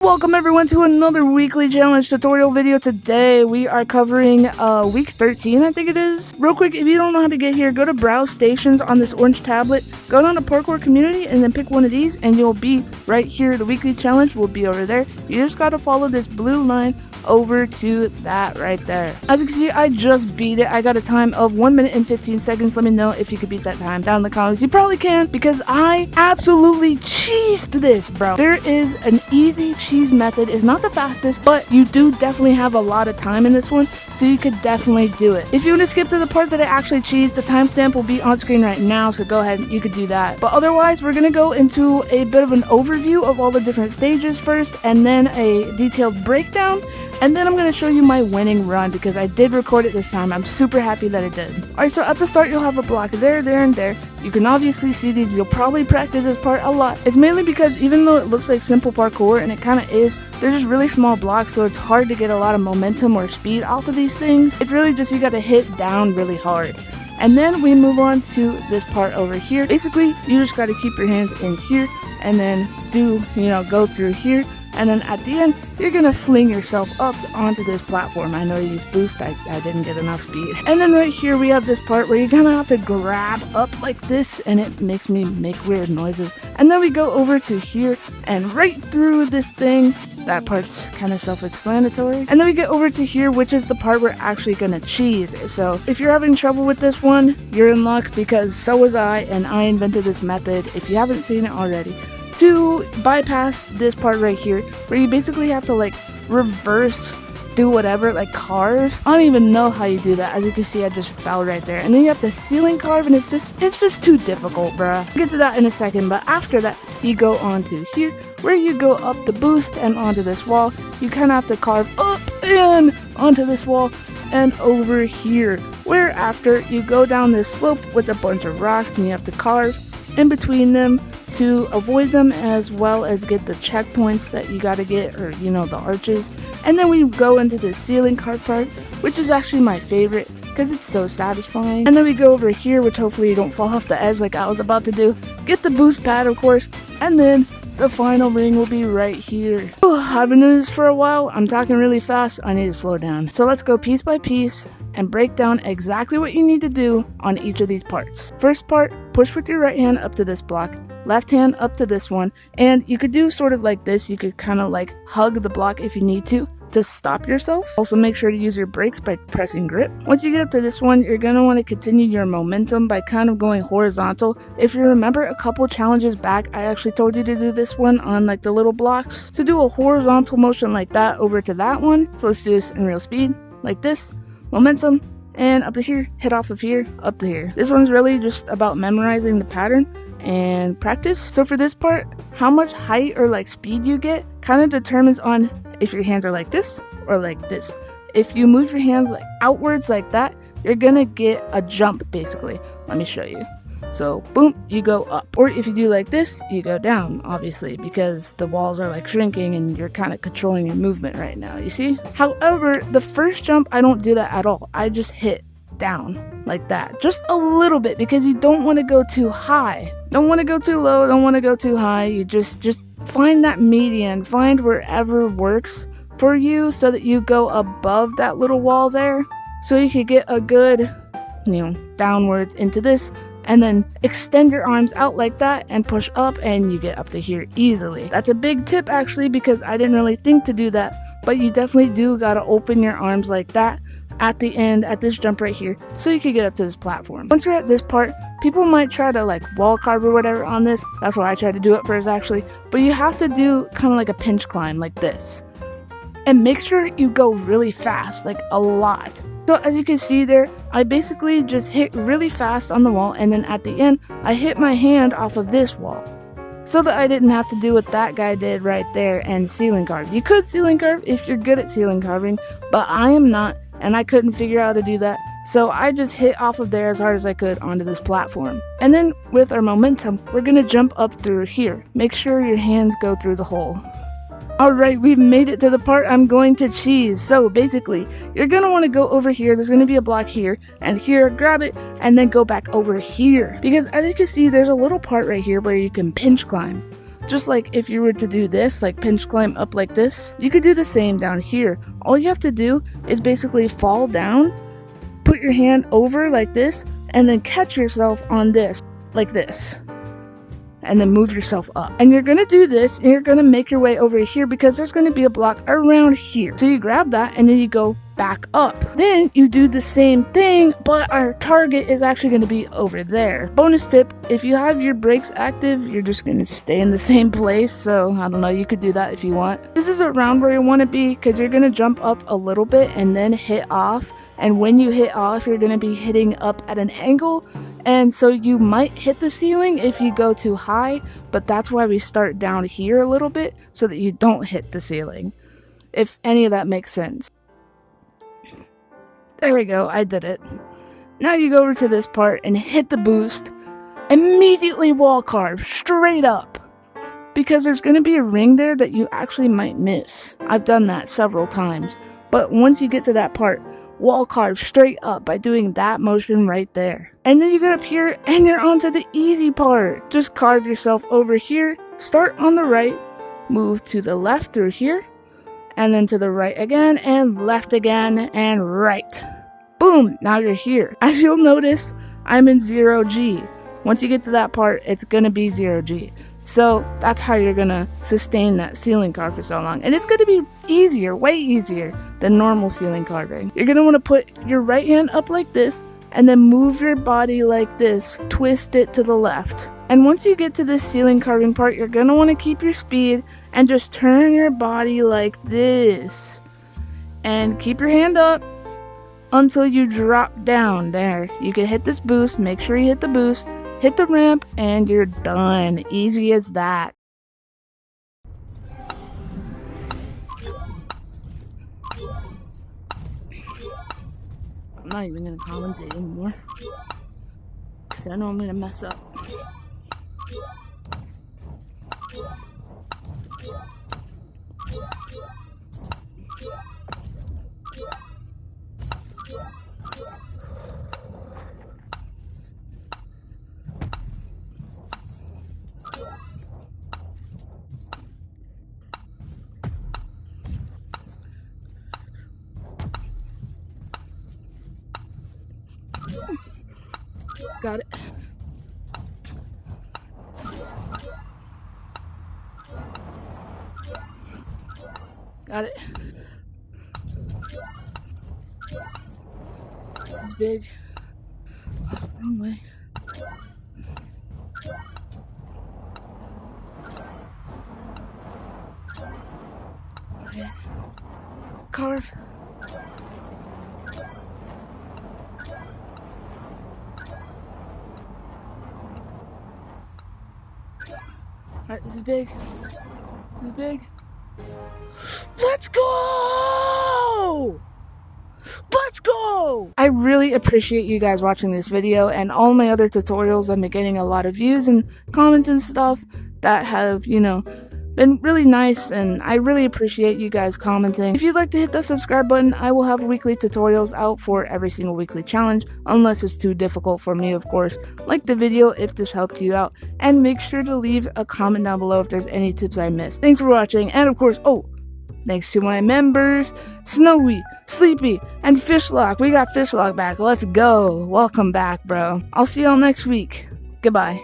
Welcome everyone to another weekly challenge tutorial video. Today we are covering week 13, I think it is. Real quick, if you don't know how to get here, go to browse stations on this orange tablet, go down to Parkour community and then pick one of these and you'll be right here. The weekly challenge will be over there. You just gotta follow this blue line over to that right there. As you can see, I just beat it. I got a time of 1 minute and 15 seconds. Let me know if you could beat that time down in the comments. You probably can, because I absolutely cheesed this, bro. There is an easy cheese method. It's not the fastest, but you do definitely have a lot of time in this one, so you could definitely do it. If you want to skip to the part that I actually cheesed, the timestamp will be on screen right now, so go ahead, you could do that. But otherwise, we're gonna go into a bit of an overview of all the different stages first, and then a detailed breakdown. And then I'm going to show you my winning run, because I did record it this time. I'm super happy that I did. Alright, so at the start you'll have a block there, there, and there. You can obviously see these. You'll probably practice this part a lot. It's mainly because even though it looks like simple parkour, and it kind of is, they're just really small blocks, so it's hard to get a lot of momentum or speed off of these things. It's really just you got to hit down really hard. And then we move on to this part over here. Basically, you just got to keep your hands in here and then go through here. And then at the end, you're gonna fling yourself up onto this platform. I know you used boost, I didn't get enough speed. And then right here we have this part where you're gonna have to grab up like this, and it makes me make weird noises. And then we go over to here and right through this thing. That part's kind of self-explanatory. And then we get over to here, which is the part we're actually gonna cheese. So if you're having trouble with this one, you're in luck, because so was I, and I invented this method, if you haven't seen it already, to bypass this part right here, where you basically have to like reverse do whatever, like carve. I don't even know how you do that. As you can see, I just fell right there. And then you have to ceiling carve, and it's just too difficult, bruh. I'll get to that in a second, but after that you go on to here, where you go up the boost and onto this wall. You kind of have to carve up and onto this wall and over here, where after you go down this slope with a bunch of rocks, and you have to carve in between them to avoid them, as well as get the checkpoints that you gotta get, or the arches. And then we go into the ceiling carve part, which is actually my favorite because it's so satisfying. And then we go over here, which hopefully you don't fall off the edge like I was about to do. Get the boost pad, of course, and then the final ring will be right here. I've been doing this for a while. I'm talking really fast. I need to slow down. So let's go piece by piece and break down exactly what you need to do on each of these parts. First part, push with your right hand up to this block, left hand up to this one, and you could do sort of like this. You could kind of like hug the block if you need to stop yourself. Also make sure to use your brakes by pressing grip. Once you get up to this one, you're going to want to continue your momentum by kind of going horizontal. If you remember a couple challenges back, I actually told you to do this one on like the little blocks. So do a horizontal motion like that over to that one. So let's do this in real speed, like this. Momentum, and up to here, hit off of here, up to here. This one's really just about memorizing the pattern and practice. So for this part, how much height or like speed you get kind of determines on if your hands are like this or like this. If you move your hands like outwards like that, you're gonna get a jump basically. Let me show you. So boom, you go up. Or if you do like this, you go down, obviously, because the walls are like shrinking and you're kind of controlling your movement right now, you see? However, the first jump, I don't do that at all. I just hit down like that, just a little bit, because you don't want to go too high. Don't want to go too low, don't want to go too high. You just find that median, find wherever works for you so that you go above that little wall there. So you could get a good, downwards into this, and then extend your arms out like that and push up, and you get up to here easily. That's a big tip actually, because I didn't really think to do that, but you definitely do gotta open your arms like that at the end, at this jump right here, so you can get up to this platform. Once you're at this part, people might try to like wall carve or whatever on this. That's why I tried to do it first actually, but you have to do kind of like a pinch climb like this. And make sure you go really fast, like a lot. So as you can see there, I basically just hit really fast on the wall, and then at the end, I hit my hand off of this wall, so that I didn't have to do what that guy did right there and ceiling carve. You could ceiling carve if you're good at ceiling carving, but I am not, and I couldn't figure out how to do that. So I just hit off of there as hard as I could onto this platform. And then with our momentum, we're gonna jump up through here. Make sure your hands go through the hole. Alright, we've made it to the part I'm going to cheese. So basically, you're going to want to go over here. There's going to be a block here and here. Grab it and then go back over here. Because as you can see, there's a little part right here where you can pinch climb. Just like if you were to do this, like pinch climb up like this, you could do the same down here. All you have to do is basically fall down, put your hand over like this, and then catch yourself on this, like this. And then move yourself up. And you're gonna do this, and you're gonna make your way over here because there's gonna be a block around here. So you grab that, and then you go back up. Then you do the same thing, but our target is actually gonna be over there. Bonus tip, if you have your brakes active, you're just gonna stay in the same place. So I don't know, you could do that if you want. This is around where you wanna be because you're gonna jump up a little bit and then hit off. And when you hit off, you're gonna be hitting up at an angle. And so you might hit the ceiling if you go too high, but that's why we start down here a little bit so that you don't hit the ceiling. If any of that makes sense. There we go, I did it. Now you go over to this part and hit the boost. Immediately wall carve, straight up. Because there's gonna be a ring there that you actually might miss. I've done that several times. But once you get to that part, wall carve straight up by doing that motion right there. And then you get up here and you're onto the easy part. Just carve yourself over here, start on the right, move to the left through here, and then to the right again, and left again, and right. Boom, now you're here. As you'll notice, I'm in 0G. Once you get to that part, it's gonna be 0G. So that's how you're gonna sustain that ceiling carve for so long. And it's gonna be easier, way easier than normal ceiling carving. You're gonna wanna put your right hand up like this, and then move your body like this, twist it to the left. And once you get to this ceiling carving part, you're gonna wanna keep your speed and just turn your body like this. And keep your hand up until you drop down. There, you can hit this boost, make sure you hit the boost, hit the ramp, and you're done. Easy as that. I'm not even gonna commentate anymore, because I know I'm gonna mess up. Got it. Got it. This is big. Oh, wrong way. Okay. Carve. Alright, this is big. This is big. Let's go! Let's go! I really appreciate you guys watching this video and all my other tutorials. I've been getting a lot of views and comments and stuff that have, been really nice, and I really appreciate you guys commenting. If you'd like to hit the subscribe button, I will have weekly tutorials out for every single weekly challenge, unless it's too difficult for me, of course. Like the video if this helped you out, and make sure to leave a comment down below if there's any tips I missed. Thanks for watching, and of course, thanks to my members, Snowy, Sleepy, and Fishlock. We got Fishlock back. Let's go. Welcome back, bro. I'll see y'all next week. Goodbye.